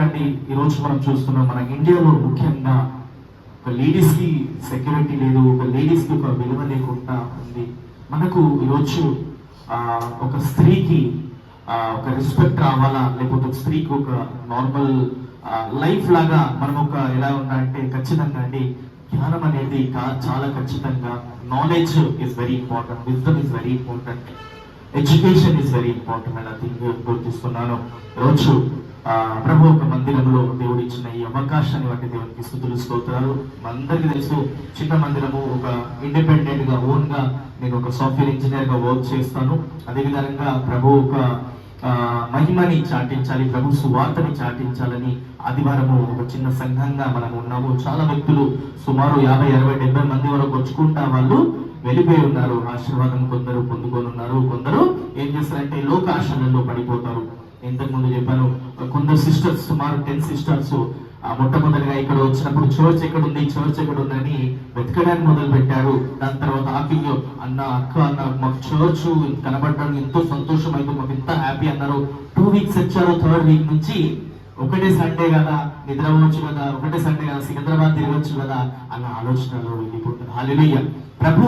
ఈరోజు మనం చూస్తున్నాం మన ఇండియాలో ముఖ్యంగా ఒక లేడీస్ కి సెక్యూరిటీ లేదు, ఒక లేడీస్ కి ఒక విలువ లేకుండా ఉంది. మనకు ఈరోజు ఒక స్త్రీకి ఒక రెస్పెక్ట్ రావాలా, లేకపోతే ఒక స్త్రీకి ఒక నార్మల్ లైఫ్ లాగా మనం ఒక ఎలా ఉండాలంటే ఖచ్చితంగా అండి జ్ఞానం అనేది చాలా ఖచ్చితంగా knowledge is very important, wisdom is very important, education is very important అని థింగ్ గుర్తిస్తున్నాను. రోజు ప్రభు ఒక మందిరంలో దేవుడు ఇచ్చిన ఈ అవకాశాన్ని బట్టి దేవునికి స్తుతులు స్తోత్రాలు. అందరికీ తెలుసు చిన్న మందిరము, ఒక ఇండిపెండెంట్ గా ఓన్ గా నేను ఒక సాఫ్ట్వేర్ ఇంజనీర్ గా వర్క్ చేస్తాను. అదేవిధంగా ప్రభు ఒక మహిమని చాటించాలి, ప్రభు సువార్తని చాటించాలని ఆదివారము ఒక చిన్న సంఘంగా మనం ఉన్నాము. చాలా వ్యక్తులు సుమారు 50, 60, 70 మంది వరకు వచ్చుకుంటా వాళ్ళు వెళ్ళిపోయి ఉన్నారు. ఆశీర్వాదం కొందరు పొందుకొని ఉన్నారు, కొందరు ఏం చేస్తారంటే లోక ఆశలలో పడిపోతారు. ఇంతకు ముందు చెప్పాను, కొందరు సిస్టర్స్ సుమారు 10 సిస్టర్స్ మొట్టమొదటిగా ఇక్కడ వచ్చినప్పుడు చర్చ్ ఎక్కడ ఉంది, చర్చ్ ఎక్కడ ఉందని వెతకడానికి మొదలు పెట్టారు. దాని తర్వాత ఆఫీయో అన్న అక్క అన్న మాకు చర్చ్ కనబడడం ఎంతో సంతోషం అయితే మాకు ఎంత హ్యాపీ అన్నారు. 2 వీక్స్ వచ్చారు. 3rd వీక్ నుంచి ఒకటే సండే కదా నిద్రవచ్చు కదా, ఒకటే సండే కదా సికింద్రాబాద్ తిరగచ్చు కదా అన్న ఆలోచనలో వెళ్ళిపోతుంది. హల్లెలూయా. ప్రభు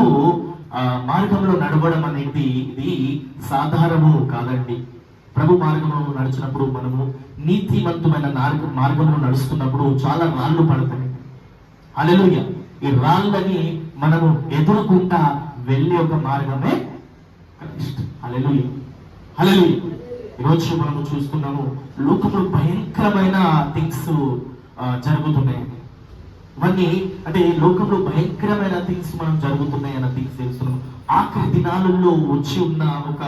మార్గంలో నడవడం అనేది ఇది సాధారణము కాదండి. ప్రభు మార్గంలో నడిచినప్పుడు మనము నీతివంతమైన మార్గంలో నడుస్తున్నప్పుడు చాలా రాళ్ళు పడతాయి. హల్లెలూయా. ఈ రాళ్ళని మనము ఎదుర్కొంటా వెళ్ళే ఒక మార్గమే క్రైస్ట్. హల్లెలూయా, హల్లెలూయా. ఈరోజు మనము చూస్తున్నాము లోకంలో భయంకరమైన థింగ్స్ జరుగుతున్నాయి. ఇవన్నీ అంటే లోకంలో భయంకరమైన థింగ్స్ మనం జరుగుతున్నాయి అన్న థింగ్స్ తెలుస్తున్నాము. ఆఖరి దినాలలో వచ్చి ఉన్న ఒక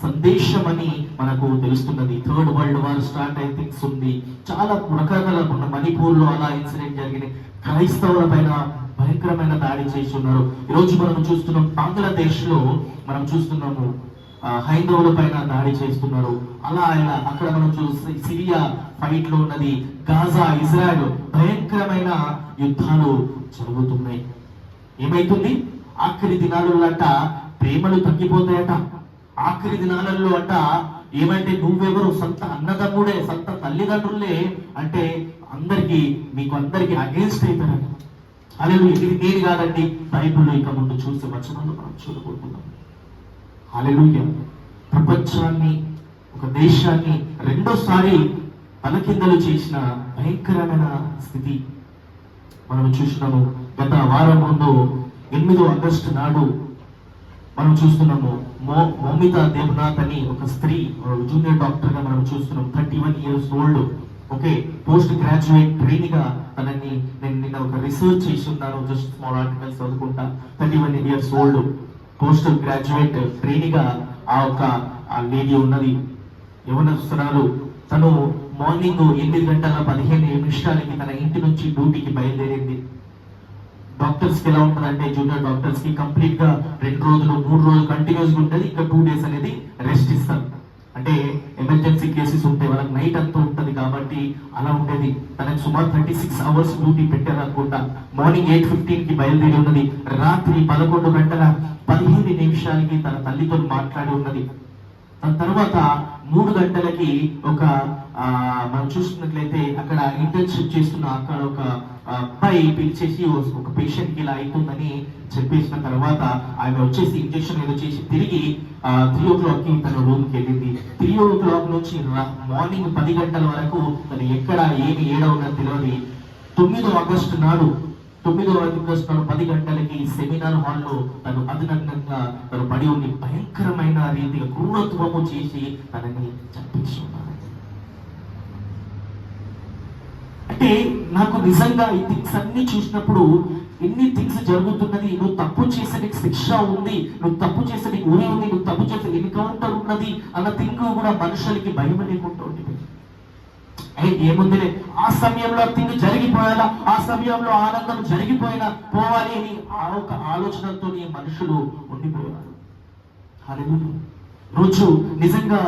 సందేశం అని మనకు తెలుస్తున్నది. 3rd వరల్డ్ వార్ స్టార్ట్ అయ్యే థింగ్స్ ఉంది. చాలా రకరకాల మణిపూర్ లో అలా ఇన్సిడెంట్ జరిగినాయి. క్రైస్తవుల పైన భయంకరమైన దాడి చేసి ఉన్నారు. ఈరోజు మనం చూస్తున్నాం బంగ్లాదేశ్ లో మనం చూస్తున్నాము హైందవుల పైన దాడి చేస్తున్నారు. అలా ఇలా అక్కడ మనం చూస్తే సిరియా ఫైట్ లో ఉన్నది, గాజా, ఇజ్రాయెల్ భయంకరమైన యుద్ధాలు జరుగుతున్నాయి. ఏమైతుంది? ఆఖరి దినాలలో అట ప్రేమలు తగ్గిపోతాయట. ఆఖరి దినాలలో అట ఏమంటే నువ్వెవరు, సొంత అన్నదమ్ముడే, సొంత తల్లిదండ్రులే అంటే మీకు అందరికి అగేన్స్ట్ అవుతారట. హల్లెలూయా. ఇది నేను కాదండి, బైబిల్లో ఇక ముందు చూసే వచనాలు మనం చూడబోతున్నాం. హల్లెలూయా. ప్రపంచాన్ని, ఒక దేశాన్ని రెండోసారి తలకిందలు చేసిన భయంకరమైన స్థితి మనం చూసినాము. గత వారం ముందు 8వ ఆగస్టు నాడు మనం చూస్తున్నాము మౌమితా దేవనాథ్ అని ఒక స్త్రీ జూనియర్ డాక్టర్ గా మనం చూస్తున్నాం. 31 years old. Okay, post graduate training గా తనని నేను నిన్న ఒక రీసెర్చ్ చేసి ఉన్నాను. జస్ట్ స్మాల్ ఆర్టికల్స్ చదువుకుంటా. 31 years old post graduate training గా ఆ లేడీ ఉన్నది. యవనస్తురాలు. తను మార్నింగ్ 8:15 తన ఇంటి నుంచి డ్యూటీకి బయలుదేరింది. డాక్టర్స్ కి ఎలా ఉంటుందంటే జూనియర్ డాక్టర్స్ కి కంప్లీట్ గా 2 రోజులు 3 రోజులు కంటిన్యూస్ గా ఉంటుంది. ఇంకా 2 days అనేది రెస్ట్ ఇస్తారు. అంటే ఎమర్జెన్సీ కేసెస్ ఉంటాయి, వాళ్ళకి నైట్ అంతా ఉంటది కాబట్టి అలా ఉండేది. తనకి సుమారు 36 hours డ్యూటీ పెట్టారు అనుకుంటా. మార్నింగ్ 8:15 బయలుదేరి ఉన్నది. రాత్రి 11:15 తన తల్లితో మాట్లాడి ఉన్నది. దాని తర్వాత 3 గంటలకి మనం చూసుకున్నట్లయితే అక్కడ ఇంటర్న్షిప్ చేస్తున్న అక్కడ ఒక అబ్బాయి పిలిచేసి ఒక పేషెంట్ కి ఇలా అవుతుందని చెప్పేసిన తర్వాత ఆమె వచ్చేసి ఇంజెక్షన్ ఏదో చేసి తిరిగి 3 o'clock తన రూమ్ కి వెళ్ళింది. 3 o'clock నుంచి మార్నింగ్ 10 గంటల వరకు తను ఎక్కడ ఏమి ఏడవున్నది తెలియదు. 9వ ఆగస్టు నాడు 10 గంటలకి సెమినార్ హాల్లో తను అధికంగా తను పడి ఉండి భయంకరమైన రీతిగా క్రూరత్వము చేసి తనని చంపించున్నారు. అంటే నాకు నిజంగా ఈ థింగ్స్ అన్ని చూసినప్పుడు ఎన్ని థింగ్స్ జరుగుతున్నది. నువ్వు తప్పు చేసే నీకు శిక్ష ఉంది, నువ్వు తప్పు చేసే నీకు ఉరి ఉంది, నువ్వు తప్పు చేసే ఎన్కౌంటర్ ఉన్నది అన్న థింగ్ కూడా మనుషులకి భయం లేకుండా ఉంటుంది. ఏముందిలే, ఆ సమయంలో థింగ్ జరిగిపోయాలా, ఆ సమయంలో ఆనందం జరిగిపోయినా పోవాలి అని ఆ ఒక ఆలోచనతో మనుషులు ఉండిపోయారు. హల్లెలూయా. రోజు నిజంగా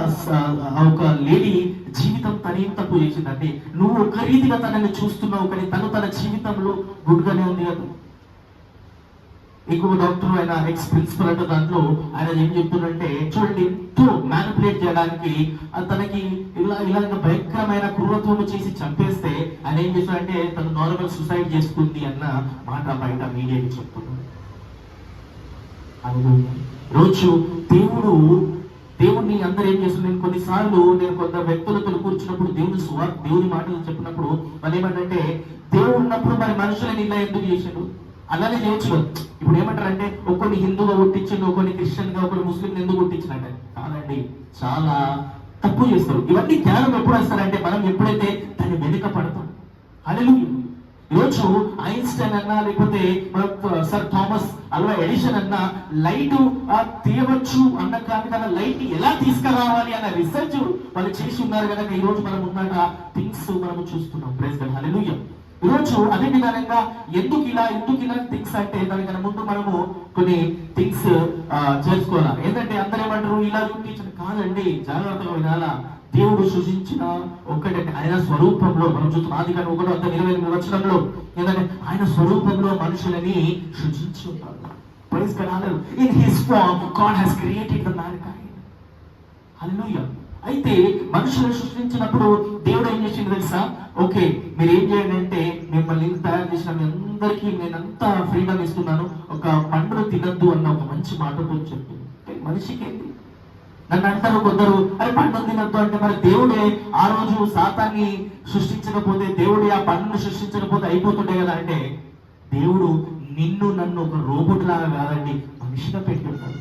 ఒక లేడీ జీవితం తనేం తప్పు చేసిందంటే నువ్వు ఒక రీతిగా తనని చూస్తున్నావు, కానీ తను తన జీవితంలో గుడ్గానే ఉంది కదా. ఇంకొక డాక్టర్ ఆయన ఎక్స్ ప్రిన్సిపల్ అంటే దాంట్లో ఆయన ఏం చెప్తున్నారంటే చూడండి, ఎంతో మ్యానిపులేట్ చేయడానికి తనకి ఇలాగ భయంకరమైన క్రూరత్వం చేసి చంపేస్తే ఆయన ఏం చేస్తాడంటే తను నార్మల్ సూసైడ్ చేసుకుంది అన్న మాట బయట మీడియాకి చెప్తున్నాడు. రోజు దేవుడిని అందరూ ఏం చేస్తున్నారు, నేను కొన్నిసార్లు కొంత వ్యక్తులతో కూర్చున్నప్పుడు దేవుని మాటలు చెప్పినప్పుడు వాళ్ళు ఏమంటే దేవుడు ఉన్నప్పుడు మరి మనుషులని ఇలా ఎందుకు చేశాడు, అలానే చేయొచ్చు. ఇప్పుడు ఏమంటారంటే ఒకరిని హిందూగా కొట్టించిండు, ఒకరిని క్రిస్టియన్ గా, ఒకరిని ముస్లిం ఎందుకు కొట్టించినట్టే కాదండి, చాలా తప్పు చేస్తారు. ఇవన్నీ జ్ఞానం ఎప్పుడు వస్తారంటే మనం ఎప్పుడైతే దాన్ని వెనుక పడతాం. హల్లెలూయా. ఈరోజు ఐన్స్టైన్ అన్నా లేకపోతే సర్ థామస్ అల్వా ఎడిషన్ అన్నా లైట్ తీయవచ్చు అన్న కానీ లైట్ ఎలా తీసుకురావాలి అన్న రీసెర్చ్ వాళ్ళు చేసి ఉన్నారు కనుక ఈ రోజు మనం ఉన్న థింగ్స్ మనము చూస్తున్నాం. Praise God. హల్లెలూయా. ఈరోజు అదే విధానంగా ఎందుకు ఇలా థింగ్స్ అంటే దానికన్నా ముందు మనము కొన్ని థింగ్స్ చేసుకోవాలి. ఏంటంటే అందరూ ఏమంటారు ఇలా చూపించడం కాదండి, జాగ్రత్తగా వినాలా. దేవుడు సృజించిన ఒక్కటే ఆయన స్వరూపంలో మనం చూస్తున్నాం. ఆదికాండం 1:28 వచనంలో ఏంటంటే ఆయన స్వరూపంలో మనుషులని సృజించి ఉన్నారు. Praise God. In his form God has created the mankind. Hallelujah. అయితే మనుషులను సృష్టించినప్పుడు దేవుడు ఏం చేసింది తెలుసా? ఓకే, మీరు ఏం చేయండి అంటే మిమ్మల్ని తయారు చేసిన మీ అందరికీ నేనంతా ఫ్రీడమ్ ఇస్తున్నాను, ఒక పండును తినద్దు అన్న ఒక మంచి మాటతో చెప్పింది. మనిషికి ఏంటి నన్ను అంటారు కొందరు, అరే పండును తినద్దు అంటే మరి దేవుడే ఆ రోజు సాతాన్ని సృష్టించకపోతే, దేవుడే ఆ పండును సృష్టించకపోతే అయిపోతుండే కదా అంటే, దేవుడు నిన్ను నన్ను ఒక రోబోట్ లాగా కాదండి మనిషిగా పెట్టి ఉంటాడు.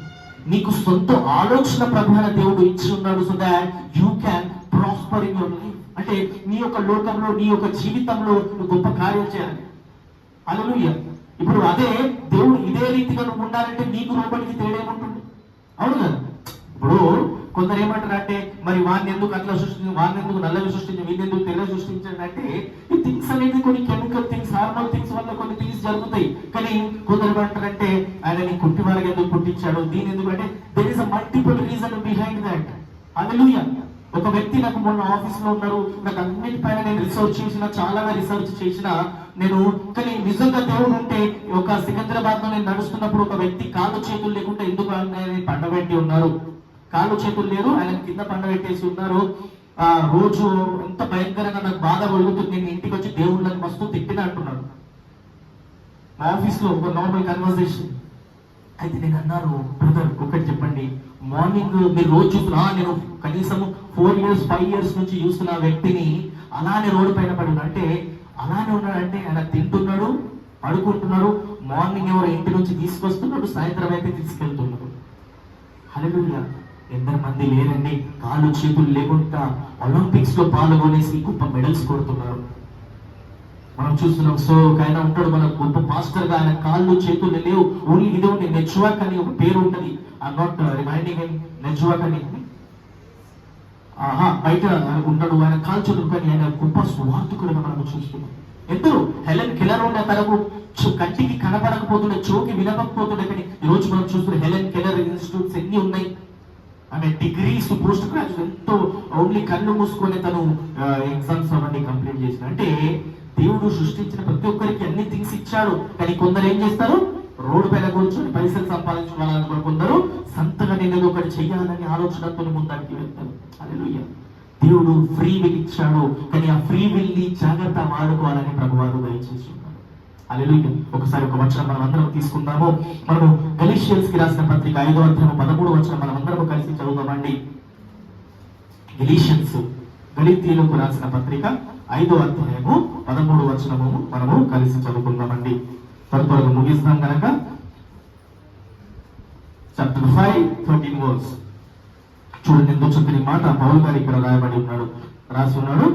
నీకు సొంత ఆలోచన ప్రధాన దేవుడు ఇచ్చి ఉన్నాడు. So that you can prosper in your life. అంటే నీ యొక్క లోకంలో నీ యొక్క జీవితంలో నువ్వు గొప్ప కార్యం చేయాలి. హల్లెలూయా. ఇప్పుడు అదే దేవుడు ఇదే రీతిగా నువ్వు ఉండాలంటే నీకు లోపలికి తేడా ఏముంటుంది? అవును కదా. ఇప్పుడు కొందరు ఏమంటారు అంటే మరి వాడిని ఎందుకు అట్లా సృష్టించి, వాడిని ఎందుకు నల్లగా సృష్టించి, వీడిని ఎందుకు తెల్ల సృష్టించండి అంటే ఈ థింగ్స్ అనేది కొన్ని కెమికల్ థింగ్స్, హార్మోన్ థింగ్స్ వల్ల కొన్ని థింగ్స్ జరుగుతాయి. కానీ కొందరు ఏమంటారంటే ఆయన కుట్టి వారికి ఎందుకు పుట్టించాడు, దీని ఎందుకు అంటే there is a multiple reason behind that. Hallelujah. ఒక వ్యక్తి నాకు మొన్న ఆఫీస్ లో ఉన్నారు, నాకు అన్నిటిపైన నేను రీసెర్చ్ చేసిన, చాలా రీసెర్చ్ చేసిన నేను. కానీ నిజంగా దేవుడు ఉంటే ఒక సికింద్రాబాద్ లో నేను నడుస్తున్నప్పుడు ఒక వ్యక్తి కాళ్ళు చేతులు లేకుండా ఎందుకు ఆయన పండబెట్టి ఉన్నారు, కాళ్ళు చేతులు లేరు, ఆయన కింద పండబెట్టేసి ఉన్నారు. రోజు ఎంత భయంకరంగా నాకు బాధ కలుగుతుంది, నేను ఇంటికి వచ్చి దేవుళ్ళని మస్తు తిట్టిన అంటున్నాడు. మా ఆఫీస్ లో ఒక నార్మల్ కన్వర్సేషన్ అయితే నేను అన్నాను, బ్రదర్ ఒకటి చెప్పండి, మార్నింగ్ మీరు రోజు చూస్తున్నా, నేను కనీసం 4 years 5 years నుంచి చూస్తున్న వ్యక్తిని అలానే రోడ్డు పైన పడి అంటే అలానే ఉన్నాడంటే ఆయన తింటున్నాడు, పడుకుంటున్నాడు, మార్నింగ్ ఎవరు ఇంటి నుంచి తీసుకొస్తున్నాడు, సాయంత్రం అయితే తీసుకెళ్తున్నాడు. హల్లెలూయా. ఎందరు మంది లేరండి కాళ్ళు చేతులు లేకుండా ఒలింపిక్స్ లో పాల్గొనేసి గొప్ప మెడల్స్ కొడుతున్నారు. మనం చూస్తున్నాం. సో ఆయన ఉంటాడు మన గొప్ప పాస్టర్ గా, ఆయన కాళ్ళు చేతులు లేవు, ఓన్లీ ఇదే ఉంది, నెజ్వాక్ అని ఒక పేరు ఉంటది. ఐఎమ్ నాట్ రిమైండింగ్ హిమ్, నెజ్వాక్ అని బయట ఉంటాడు, ఆయన కాళ్ళు చేతులు, కానీ ఆయన గొప్ప స్వార్థకుడుగా మనం చూస్తున్నాం. ఎందరో హెలెన్ కెల్లర్ ఉండే తనకు కంటికి కనపడకపోతుండే, చోకి వినకపోతుండే, కానీ ఈ రోజు మనం చూస్తున్న హెలెన్ కెల్లర్ ఇన్స్టిట్యూట్స్ ఎన్ని ఉన్నాయి. ఆమె డిగ్రీస్, పోస్ట్ గ్రాడ్యుయేట్, ఎంతో ఓన్లీ కళ్ళు మూసుకొని తను ఎగ్జామ్స్ అవన్నీ కంప్లీట్ చేసిన. అంటే దేవుడు సృష్టించిన ప్రతి ఒక్కరికి అన్ని థింగ్స్ ఇచ్చాడు. కానీ కొందరు ఏం చేస్తారు, రోడ్డు పైన కూర్చొని పైసలు సంపాదించుకోవాలని, కొందరు సంతగా నేను ఒకటి చెయ్యాలని ఆలోచనతో ముందరికి వెళ్తారు. హల్లెలూయా. దేవుడు ఫ్రీ విల్ ఇచ్చాడు, కానీ ఆ ఫ్రీ విల్ ని జాగ్రత్త వాడుకోవాలని ప్రభువారు దయచేసి ఉన్నారు. హల్లెలూయా. ఒకసారి ఒక వచనం మనం అందరం తీసుకుందాము. మనము గలీషియన్స్ కి రాసిన పత్రిక 5వ అధ్యాయం 13వ వచనం మనం అందరం కలిసి చదువుదామండి. గలీషియన్స్, గలీతీయులకు రాసిన పత్రిక 5వ అధ్యాయము 13వ వచనము మనము కలిసి చదువుకుందామండి. త్వరగా ముగిస్తాం కనుక చాప్టర్ 5:13 వర్స్ చూడండి. ఎందుకు చెప్పిన మాట పౌలు గారు ఇక్కడ రాయబడి ఉన్నాడు, రాసి ఉన్నాడు.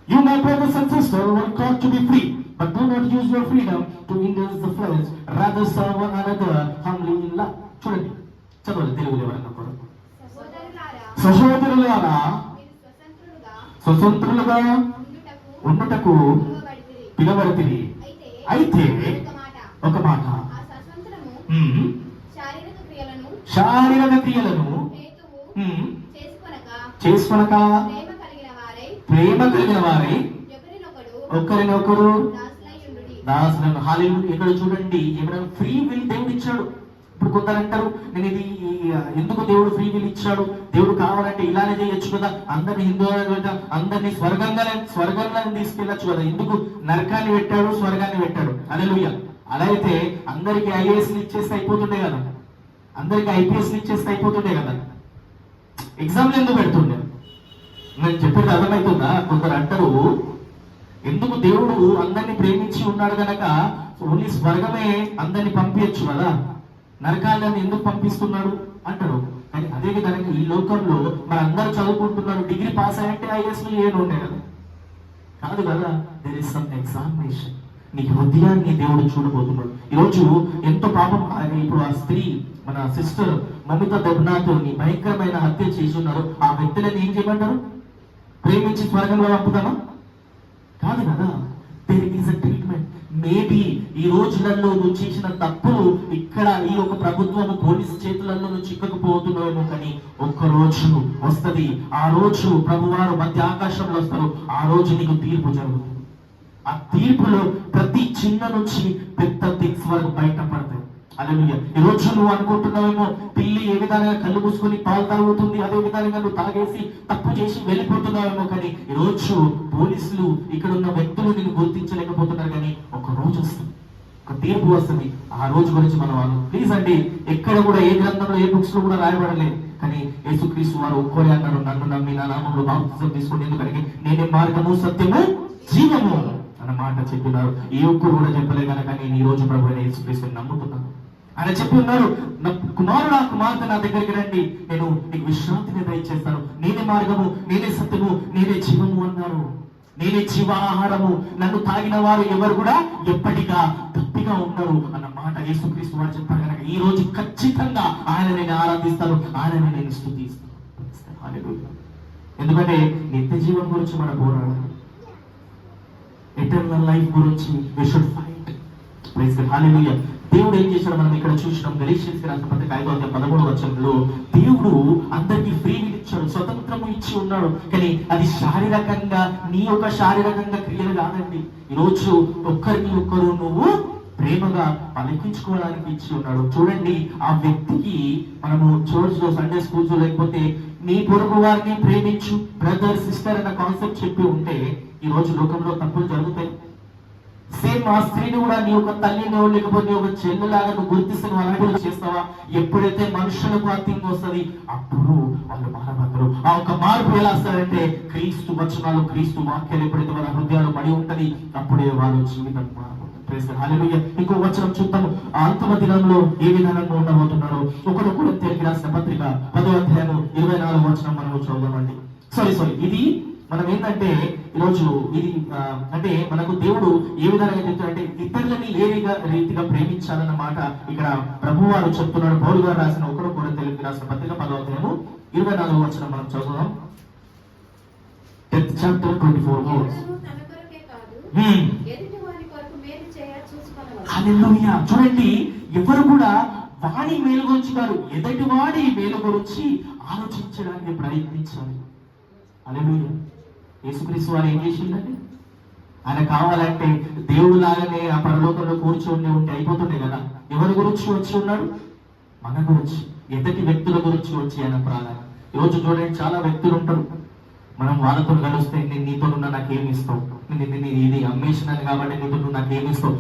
You my brothers and sisters were called to be free, but do not use your freedom to indulge the flesh, rather serve one another humbly in love. చూడండి, చదవాలి తెలుగులో ఎవరన్నా కూడా. సహోదరులారా స్వతంత్రులుగా ఉండుటకు పిలవబడితిరి. అయితే ఒక మాట, శారీరక క్రియలను చేసుకొనక ప్రేమ కలిగిన వారై ఒకరినొకరు దాసనను హల్లెలూయా. ఇక్కడ చూడండి ఏమైనా ఫ్రీ విల్ దేవుడు ఇచ్చాడు. ఇప్పుడు కొందరు అంటారు, నేను ఇది ఎందుకు దేవుడు ఫ్రీ విల్ ఇచ్చాడు, దేవుడు కావాలంటే ఇలానే చేయొచ్చు కదా, అందరిని హిందువులుగా అందరినీ స్వర్గంగా తీసుకెళ్ళచ్చు కదా, ఎందుకు నరకాన్ని పెట్టాడు స్వర్గాన్ని పెట్టాడు. హల్లెలూయా. అలా అయితే అందరికి ఐఏఎస్లు ఇచ్చేస్తే అయిపోతుండే కదా, అందరికి ఐపీఎస్లు ఇచ్చేస్తే అయిపోతుండే కదా, ఎగ్జామ్లు ఎందుకు పెడుతుండే? నేను చెప్పేది అర్థమవుతుందా? కొందరు అంటారు, ఎందుకు దేవుడు అందరినీ ప్రేమించి ఉన్నాడు కనుక ఓన్లీ స్వర్గమే అందరినీ పంపించచ్చు కదా, నరకాలను ఎందుకు పంపిస్తున్నాడు అంటారు. కానీ అదే విధంగా ఈ లోకంలో మరి అందరూ చదువుకుంటున్నారు, డిగ్రీ పాస్ అయ్యంటే ఐఎస్లు ఏమి ఉండే కదా, కాదు కదా. There is some examination. నీ హృదయాన్ని దేవుడు చూడబోతున్నాడు. ఈరోజు ఎంతో పాపం. ఇప్పుడు ఆ స్త్రీ మన సిస్టర్ మమితా దెబ్నాథ్ని భయంకరమైన హత్య చేసి ఉన్నారు. ఆ వ్యక్తులను ఏం చేయమంటారు? ప్రేమించి స్వర్గంలో పంపుతామా? కాదు కదా. There is a treatment. Maybe ఈ రోజులలో నువ్వు చేసిన తప్పులు ఇక్కడ ఈ ఒక ప్రభుత్వం పోలీసు చేతులలో నువ్వు చిక్కకపోతున్నావేమో, కానీ ఒక్క రోజు వస్తుంది, ఆ రోజు ప్రభువారు మధ్య ఆకాశంలో వస్తారు, ఆ రోజు నీకు తీర్పు జరుగుతుంది. ఆ తీర్పులో ప్రతి చిన్న నుంచి పెద్ద థింగ్స్ వరకు బయటపడతాయి. హల్లెలూయా. ఈ రోజు నువ్వు అనుకుంటున్నావేమో, పిల్లి ఏ విధంగా కళ్ళు మూసుకొని పాలు తాగుతుంది, అదే విధంగా నువ్వు తాగేసి తప్పు చేసి వెళ్ళిపోతున్నావేమో, కానీ ఈ రోజు పోలీసులు ఇక్కడ ఉన్న వ్యక్తులు నిన్ను గుర్తించలేకపోతున్నారు. కానీ ఒక రోజు వస్తుంది, ఒక తీర్పు వస్తుంది. ఆ రోజు గురించి మనం ప్లీజ్ అండి, ఎక్కడ కూడా ఏ గ్రంథంలో ఏ బుక్స్ లో కూడా రాయబడలేదు. కానీ యేసుక్రీస్తు వారు ఒక్కరే అన్నారు, నన్ను నమ్మి నా నామంలో బాప్తిసం తీసుకోండి, ఎందుకంటే నేనే మార్గము సత్యము జీవము అన్న మాట చెప్పినారు. ఏ ఒక్కరు కూడా చెప్పలేదు కనుక నేను ఈ రోజు ప్రభు అయిన యేసుక్రీస్తుని నమ్ముతున్నాను. ఆయన చెప్పి ఉన్నారు, నా కుమారుడు కుమార్తె నా దగ్గరికి రండి, నేను నీకు విశ్రాంతిని దయచేస్తాను, నేనే మార్గము, నేనే సత్యము, నేనే జీవము అన్నారు. నేనే జీవాహారము, నన్ను తాగిన వారు ఎవరు కూడా ఎప్పటిగా తప్పిగా ఉండరు అన్న మాట యేసుక్రీస్తు వారు చెప్పారు కనుక ఈ రోజు ఖచ్చితంగా ఆయన నేను ఆరాధిస్తాను, ఆయన నేను స్తుతిస్తాను. హల్లెలూయా. ఎందుకంటే నిత్య జీవం గురించి మన పోరాడాలి, ఎటర్నల్ లైఫ్ గురించి we should fight. Praise God. Hallelujah. దేవుడు ఏం చేశాడు మనం ఇక్కడ చూసినాం. గలాతీయులకు రాసిన పత్రిక 5:13 దేవుడు అందరికీ ఫ్రీ విల్ ఇచ్చాడు, స్వతంత్రము ఇచ్చి ఉన్నాడు. కానీ అది శారీరకంగా నీ యొక్క శారీరకంగా క్రియలు కాదండి. ఈరోజు ఒక్కరిని ఒక్కరు నువ్వు ప్రేమగా పలికించుకోవడానికి ఇచ్చి ఉన్నాడు. చూడండి, ఆ వ్యక్తికి మనము చర్చ్ లో సండే స్కూల్స్ లేకపోతే నీ పొరుగు వారిని ప్రేమించు, బ్రదర్ సిస్టర్ అన్న కాన్సెప్ట్ చెప్పి ఉంటే ఈ రోజు లోకంలో తప్పులు జరుగుతాయి. సేమ్ ఆ స్త్రీని కూడా నీ ఒక తల్లిని లేకపోతే నీ ఒక చెల్లిలాగా నువ్వు గుర్తిస్తే నువ్వు అలాంటి చేస్తావా? ఎప్పుడైతే మనుషులకు ఆ థింగ్ వస్తుంది అప్పుడు వాళ్ళు మారబడతారు. ఆ ఒక మార్పు ఎలా వస్తారంటే క్రీస్తు వచనాలు, క్రీస్తు వాక్యాలు ఎప్పుడైతే వాళ్ళ హృదయాలు పడి ఉంటది అప్పుడే వాళ్ళ జీవితం మారబోతుంది. Praise God. హల్లెలూయా. ఇంకో వచనం చూద్దాము. ఆ అంతిమ దినంలో ఏ విధానంగా ఉండబోతున్నారు. 1 కొరింథీయులకు రాసిన పత్రిక 10:24 మనము చదువుదామండి. సారీ ఇది మనం ఏంటంటే ఈరోజు ఇది అంటే మనకు దేవుడు ఏ విధంగా చెప్తాడంటే ఇతరులని ఏ రీతిగా ప్రేమించాలన్న మాట ఇక్కడ ప్రభు వారు చెప్తున్నాడు. పౌలు గారు రాసిన 1 కొరింథీయులకు రాసిన పత్రిక 10:24 మనం చదువుదాం. 10th chapter 24 verse. హల్లెలూయా. చూడండి, ఎవరు కూడా వాడి మేలు గురించి కాదు, ఎదుటి వాడి మేలు గురించి ఆలోచించడానికి ప్రయత్నించాలి. హల్లెలూయా. యేసుక్రీస్తు వారు ఏం చేసిందండి? ఆయన కావాలంటే దేవుడు లాగానే ఆ పరలోకంలో కూర్చొని ఉంటే అయిపోతుండే కదా. ఎవరి గురించి వచ్చి ఉన్నాడు? మన గురించి, ఎదుటి వ్యక్తుల గురించి వచ్చి ఆయన ప్రాణాలు. ఈరోజు చూడండి, చాలా వ్యక్తులు ఉంటారు, మనం వాళ్ళతో కలిస్తే నేను నీతో ఉన్నా నాకేమి ఇస్తావు, నేను ఇది అమ్మేసినాను కాబట్టి నీతో నాకేమి ఇస్తావు,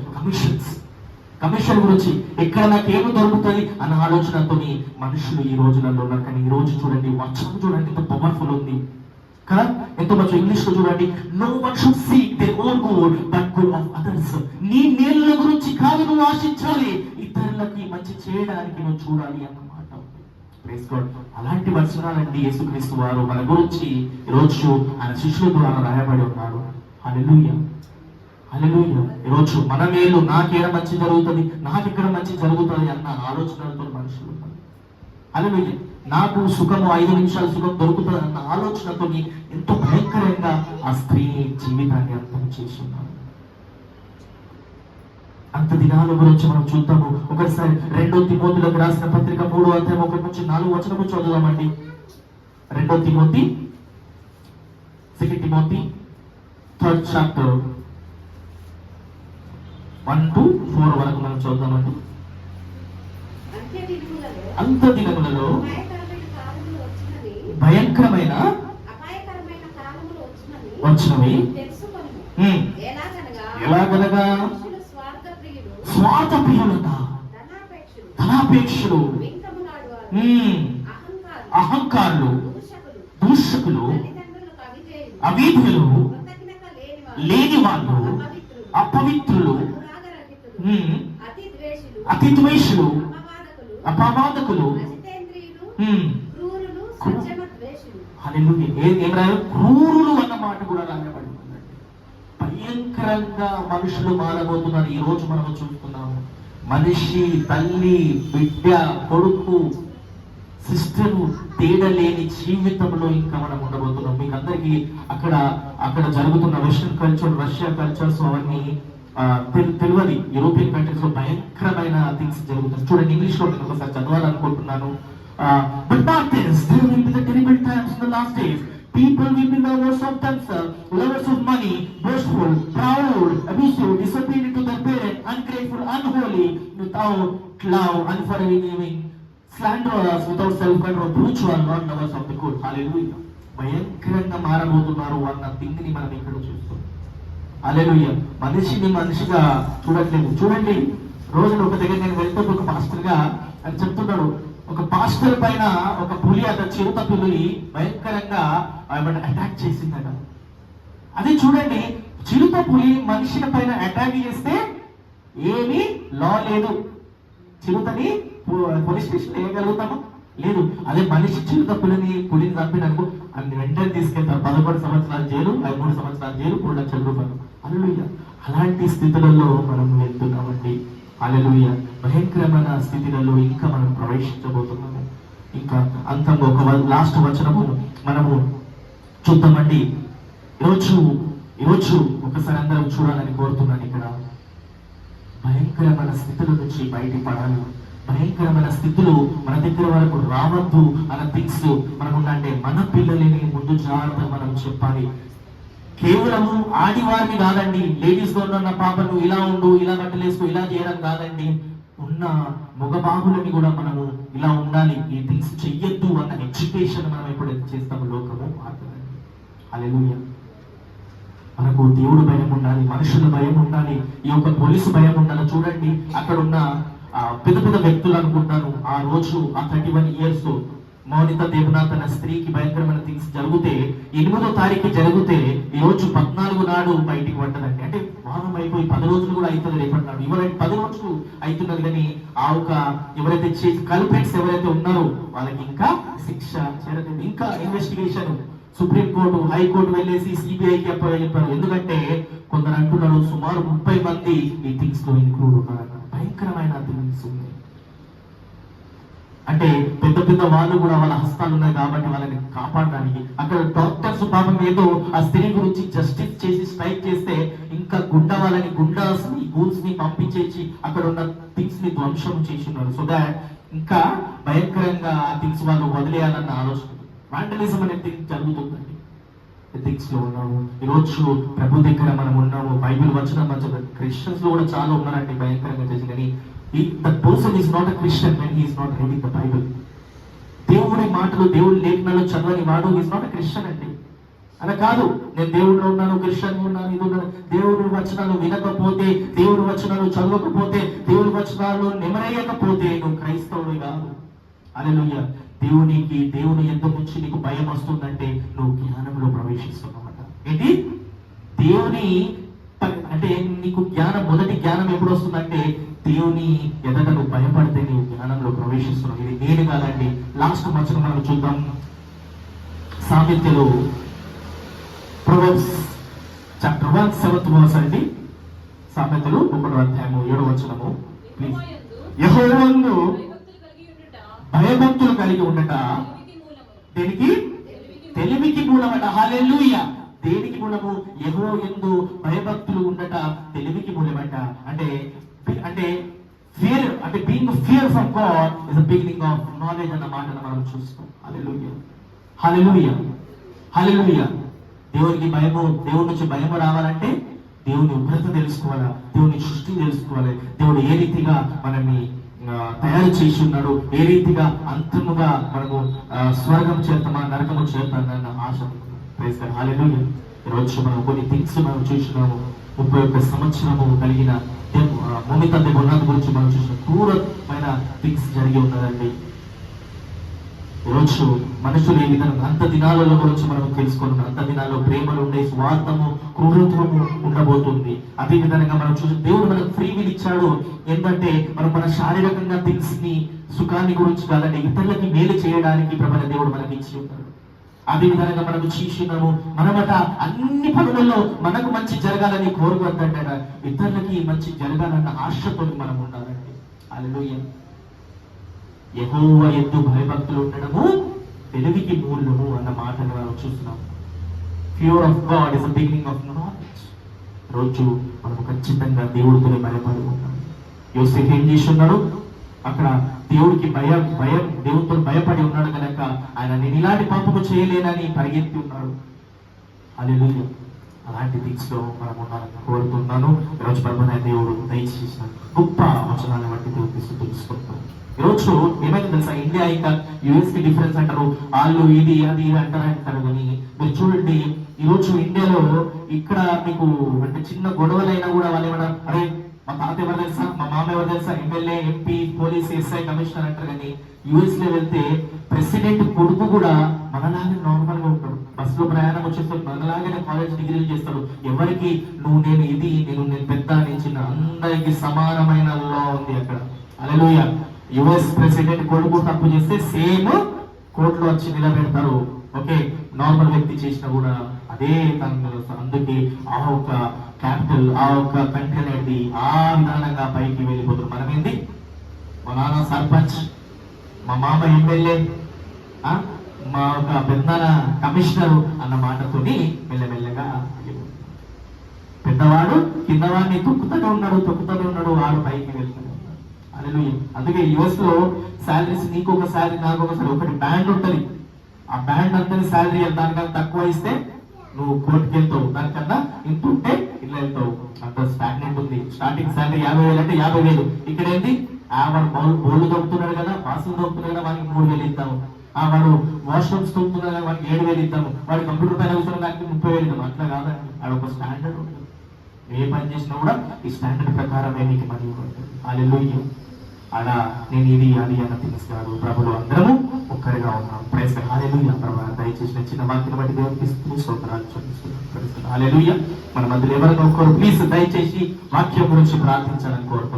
కమిషన్ గురించి ఎక్కడ నాకేమి దొరుకుతుంది అన్న ఆలోచనతో మనుషులు ఈ రోజులలో ఉన్నారు. కానీ ఈ రోజు చూడండి, వచనం చూడండి ఎంత పవర్ఫుల్ ఉంది కదా. ఎంతో మంచి ఇంగ్లీష్ లో చూడండి, no one should seek their own good but good of others. నీ మేలుల గురించి కాదు నువ్వు ఆశించాలి, ఇతరులకి మంచి చేయడానికి నువ్వు చూడాలి అన్నమాట. Praise God. అలాంటి వచనాలండి యేసుక్రీస్తు వారు మన గురించి ఈరోజు ఆయన శిష్యుల ద్వారా రాయబడి ఉన్నారు. హల్లెలూయా. హల్లెలూయా. ఈరోజు మన మేలు, నాకేడ మంచి జరుగుతుంది, నాకు ఇక్కడ మంచి జరుగుతుంది అన్న ఆలోచనలతో మనుషులు ఉన్నారు. హల్లెలూయా. నాకు సుఖము 5 నిమిషాల సుఖం దొరుకుతుంది అన్న ఆలోచనతో ఎంతో భయంకరంగా ఆ స్త్రీ జీవితాన్ని అర్థం చేసి ఉన్నారు. అంత దినాల గురించి మనం చూద్దాము. ఒకసారి 2 తిమోతిలకు రాసిన పత్రిక 3:1-4 చదువుదామండి. 2 తిమోతి 3rd chapter 1 to 4 వరకు మనం చూద్దామండి. అంత దినములలో భయంకరమైన వచ్చినవి ఎలాగనగా స్వార్థ ప్రియులట, ధనాపేక్షలు, అహంకారులు, దూషకులు, అవిధులు, లేని వాళ్ళు, అపవిత్రులు, అతి ద్వేషులు, అపవాదకులు, క్రూరులు అన్న మాట కూడా రాయబడి ఉందండి. భయంకరంగా మనుషులు మారబోతున్నారు. ఈ రోజు మనం చూస్తున్నాము. మనిషి, తల్లి, బిడ్డ, కొడుకు, సిస్టరు తేడలేని జీవితంలో ఇంకా మనం ఉండబోతున్నాం. మీకు అందరికీ అక్కడ జరుగుతున్న వెస్టర్న్ కల్చర్, రష్యా కల్చర్స్ అవన్నీ తెలియదు. యూరోపియన్ కంట్రీస్ లో భయంకరమైన థింగ్స్ జరుగుతుంది. చూడండి, ఇంగ్లీష్ లో నేను ఒకసారి చదవాలనుకుంటున్నాను. But not this, there will be the terrible times in the last days. People will be lovers of themselves, lovers of money, boastful, proud, abusive, disobedient to their parents, ungrateful, unholy, without love, unforgiving, slanderers, without self-control, brutal, not lovers of the good. Hallelujah. భయంకరంగా మారబోతున్నారు అన్న థింగ్ని మనం ఇక్కడ చూస్తాం. హల్లెలూయా. మనిషిని మనిషిగా చూడట్లేదు. చూడండి, రోజున ఒక దగ్గర నేను వెళ్తే ఒక పాస్టర్ గా అని చెప్తున్నాడు. ఒక పాస్టర్ పైన ఒక పులి, అత చిరుత పులి భయంకరంగా అటాక్ చేసిందట. అదే చూడండి, చిరుత పులి మనిషిల పైన అటాక్ చేస్తే ఏమీ లా లేదు. చిరుతని పోలీస్ స్టేషన్ వేయగలుగుతామా? లేదు. అదే మనిషి చిరుత పులిని చంపినకు అన్ని వెంటనే తీసుకెళ్తారు. 11 సంవత్సరాల జైలు, 13 సంవత్సరాల జైలు, 3 లక్షల రూపాయలు. హల్లెలూయా. అలాంటి స్థితులలో మనం వెళ్తున్నామండి. హల్లెలూయా. భయంకరమైన స్థితిలలో ఇంకా మనం ప్రవేశించబోతున్నాము. ఇంకా అంతంగా ఒక లాస్ట్ వచనము మనము చూద్దామండి. ఈరోజు ఒకసారి అందరం చూడాలని కోరుతున్నాను. ఇక్కడ భయంకరమైన స్థితుల నుంచి బయటపడాలి. భయంకరమైన స్థితులు మన దగ్గర వరకు రావద్దు అన్న థింగ్స్ మనకుంటే మన పిల్లలని ముందు జాగ్రత్త మనం చెప్పాలి. కేవలము ఆడివారిని కాదండి, లేడీస్ గా ఉన్న పాపను ఇలా ఉండు, ఇలా బట్టలేసుకో, ఇలా చేయడం కాదండి. ఉన్న మగబాబులని కూడా మనము ఇలా ఉండాలి, ఈ థింగ్స్ చెయ్యొద్దు అన్న ఎడ్యుకేషన్ మనం ఎప్పుడైతే చేస్తామో లోకము మారుతుందండి. హల్లెలూయా. మనకు దేవుడు భయం ఉండాలి, మనుషుల భయం ఉండాలి, ఈ యొక్క పోలీసు భయం ఉండాలి. చూడండి, అక్కడ ఉన్న పెద్ద పెద్ద వ్యక్తులు అనుకుంటాను. ఆ రోజు ఆ 31 years మౌనిత దేవనాథ్ అన్న స్త్రీకి భయంకరమైన థింగ్స్ జరిగితే 8వ తారీఖు జరిగితే ఈ రోజు 14 నాడు బయటికి పడ్డదండి. అంటే వారం అయిపోయి 10 రోజులు కూడా అవుతుంది రేపటి నాడు. ఇవాళ 10 రోజులు అవుతున్నది. కానీ ఆ ఒక ఎవరైతే కల్ప్రిట్స్ ఎవరైతే ఉన్నారో వాళ్ళకి ఇంకా శిక్ష చేయలేదు. ఇంకా ఇన్వెస్టిగేషన్ సుప్రీంకోర్టు, హైకోర్టు వెళ్ళేసి సిబిఐకి చెప్పారు. ఎందుకంటే కొందరు అంటున్నారు సుమారు 30 మంది ఈ థింగ్స్ లో ఇంక్లూడ్ ఉన్నారన్న. భయంకరమైన థింగ్స్ ఉన్నాయి. అంటే పెద్ద పెద్ద వాళ్ళు కూడా వాళ్ళ హస్తాలు ఉన్నాయి కాబట్టి వాళ్ళని కాపాడడానికి అక్కడ డాక్టర్స్ పాపం ఏదో ఆ స్త్రీ గురించి జస్టిస్ చేసి స్ట్రైక్ చేస్తే ఇంకా వాళ్ళని గూల్స్ ని పంపించేసి అక్కడ ఉన్న థింగ్స్ ని ధ్వంసం చేస్తున్నారు. సో దాట్ ఇంకా భయంకరంగా ఆ థింగ్స్ వాళ్ళు వదిలేయాలన్న ఆలోచన. వాండలిజం అనే థింగ్ జరుగుతుందండి. ఎథిక్స్ లో ఉన్నాము. ఈరోజు ప్రభు దగ్గర మనం ఉన్నాము. బైబిల్ వచ్చిన మంచి క్రిస్టియన్స్ లో కూడా చాలా ఉన్నారండి భయంకరంగా చేసి. కానీ that person is not a Christian when he is not reading the Bible. దేవుడి మాటలు, దేవుడి లేఖనాలు చదవని వాడు ఈజ్ నాట్ ఎ క్రిస్టియన్ అండి. అలా కాదు, నేను దేవుడిలో ఉన్నాను, క్రిస్టియన్ ఉన్నాను, ఇది ఉన్నాను. దేవుడి వచనాలు వినకపోతే, దేవుడి వచనాలు చదవకపోతే, దేవుడి వచనాలు నిమరేయకపోతే నువ్వు క్రైస్తవుడు కాదు. హల్లెలూయా. దేవుని ఎంత నుంచి నీకు భయం వస్తుందంటే నువ్వు జ్ఞానంలో ప్రవేశిస్తున్నావట. ఏంటి? దేవుని అంటే నీకు జ్ఞానం, మొదటి జ్ఞానం ఎప్పుడు వస్తుందంటే దేవుని ఎదట నువ్వు భయపడితే నీవు జ్ఞానంలో ప్రవేశిస్తున్నావు. ఇది నేను కాదండి. లాస్ట్ వచనం మనం చూద్దాం. సామెతలు ప్రొవర్బ్స్ చాప్టర్ 1 7th verse అండి. సామెతలు 1వ అధ్యాయము 7వ వచనము. ప్లీజ్. యెహోవాయందు భయభక్తులు కలిగి ఉండట దేనికి? తెలివికి మూలమట. హల్లెలూయా. దేనికి మూలము? యెహోవాయందు భయభక్తులు ఉండట తెలివికి మూలమట. అంటే ఫియర్, అంటే being fear from God is the beginning of knowledge అన్న మాటను మనం చూస్తాం. హల్లెలూయా. హల్లెలూయా. హల్లెలూయా. దేవునికి భయము, దేవుడి నుంచి భయము రావాలంటే దేవుని ఉగ్రత తెలుసుకోవాలా, దేవుని సృష్టి తెలుసుకోవాలి, దేవుడు ఏ రీతిగా మనల్ని తయారు చేసి ఉన్నాడు, ఏ రీతిగా అంతముగా మనము స్వర్గం చేస్తామా నరకము చేస్తామన్న ఆశ. Praise God, hallelujah. ఈరోజు మనం కొన్ని థింగ్స్ మనం చూసినాము. 31 సంవత్సరము కలిగిన భూమి తండ్రి ఉన్నత గురించి మనం చూసిన క్రూరమైన థింగ్స్ జరిగి ఉన్నదండి. ఈరోజు మనుషులు ఏ విధంగా అంత దినాలలో గురించి మనం తెలుసుకున్నాం. అంత దినాల్లో ప్రేమలు ఉండే, స్వార్థము, క్రూరత్వము ఉండబోతుంది. అదే విధంగా మనం చూసి దేవుడు మనకు ఫ్రీ విల్ ఇచ్చాడు. ఏంటంటే మనం మన శారీరకంగా థింగ్స్ ని, సుఖాన్ని గురించి కాదండి, ఇతరులకి మేలు చేయడానికి ప్రబల దేవుడు మనకి ఇచ్చి ఉంటాడు. అదే విధంగా మనం చూసినాము. మనమట అన్ని పనులలో మనకు మంచి జరగాలని కోరుకుందంట, ఇతరులకి మంచి జరగాలన్న ఆశతో మనం ఉండాలండి. హల్లెలూయా. యెహోవా యందు భయభక్తులు ఉండడము తెలివికి మూలము అన్న మాటను మనం చూస్తున్నాం. Fear of God is the beginning of knowledge. రోజు మనం ఖచ్చితంగా దేవుడితోనే భయపడి ఉంటాం. యోసేపు ఏం చేసి ఉన్నాడు? అక్కడ దేవుడికి భయం దేవుడితో భయపడి ఉన్నాడు కనుక ఆయన నేను ఇలాంటి పాపము చేయలేనని పరిగెత్తి ఉన్నాడు. హల్లెలూయా. అలాంటి థింగ్స్ లో మనం ఉండాలని కోరుతున్నాను. ఈరోజు ప్రభువైన దేవుడు దయచేసిన గొప్ప వచనాన్ని బట్టి దేవుడికి తెలుసుకుంటాం. ఈరోజు ఏమైంది తెలుసా? ఇండియా ఇంకా యుఎస్ కి డిఫరెన్స్ అంటారు, వాళ్ళు ఇది అది అంటారు కానీ మీరు చూడండి, ఈరోజు ఇండియాలో ఇక్కడ మీకు అంటే చిన్న గొడవలైనా కూడా వాళ్ళు ఏమన్నా, అరే మా తాత ఎవరు తెలుసా, మా మామ ఎవరు తెలుసా, MLA, MP, police, SI, commissioner అంటారు. కానీ యుఎస్ లో వెళ్తే ప్రెసిడెంట్ కొడుకు కూడా మనలాగే నార్మల్ గా ఉంటాడు. బస్ లో ప్రయాణం వచ్చేస్తాడు, మనలాగానే కాలేజ్ డిగ్రీలు చేస్తాడు. ఎవరికి నువ్వు నేను ఇది నేను పెద్ద నేను చిన్న, అందరికి సమానమైన లా ఉంది అక్కడ. హల్లెలూయా. యుఎస్ ప్రెసిడెంట్ కొడుకు తప్పు చేస్తే సేమ్ కోర్టులో వచ్చి నిలబెడతారు. ఓకే, నార్మల్ వ్యక్తి చేసినా కూడా అదే తన. అందుకే ఆ ఒక్క క్యాపిటల్, ఆ ఒక్క కంట్రీ అనేది ఆ విధానంగా పైకి వెళ్ళిపోతుంది. మనం ఏంది, మా నాన్న సర్పంచ్, మా మామ ఎమ్మెల్యే, మా ఒక పెద్దన కమిషనర్ అన్న మాటతోని మెల్లమెల్లగా పెద్దవాడు కిందవాడిని తొక్కుతూనే ఉన్నాడు, వాడు పైకి వెళ్తున్నాడు. హల్లెలూయా. అందుకే యుఎస్ లో శాలరీస్, నీకు ఒక శాలరీ, నాకు ఒక శాలరీ, ఒకటి బ్యాండ్ ఉంటుంది. ఆ బ్యాండ్ అంతా శాలరీ దానికన్నా తక్కువ ఇస్తే నువ్వు కోర్టుకి వెళ్తావు, దానికన్నా ఇంత ఉంటే ఇల్లు వెళ్తావు. అంత స్టాగ్నెంట్ ఉంది. స్టార్టింగ్ శాలరీ 50,000 అంటే 50,000. ఇక్కడ ఏంటి, వాడు బోర్లు దొరుకుతున్నాడు కదా, బాసులు దొరుకుతున్నాడు కదా, వాడికి 3,000 ఇస్తాము. వాడు వాష్రూమ్స్ దొరుకుతున్నాడు కదా, వాడికి 7,000 ఇస్తాము. వాడి కంప్యూటర్ పైన కూర్చున్న దానికి 30,000 ఇద్దాము. అట్లా కాదండి, అది ఒక స్టాండర్డ్ ఉంటుంది. ఏ పని చేసినా కూడా ఈ స్టాండర్డ్ ప్రకారమే నీకు మనీ ఉంటుంది. హల్లెలూయా. అలా నేను ఇది అది అన్న థింగ్స్ కాదు. ప్రభులు అందరము ఒక్కరిగా ఉన్నాం. ప్రైజ్ గాడ్, హల్లెలూయా. ప్రభు దయచేసిన చిన్న వాక్యం బట్టి దేవునికి స్తోత్రాలు చెల్లిస్తున్నాం. హల్లెలూయా. మన మధ్యలో ఎవరైనా ఒక్కరు ప్లీజ్ దయచేసి వాక్యం గురించి ప్రార్థించాలని కోరుతున్నాం.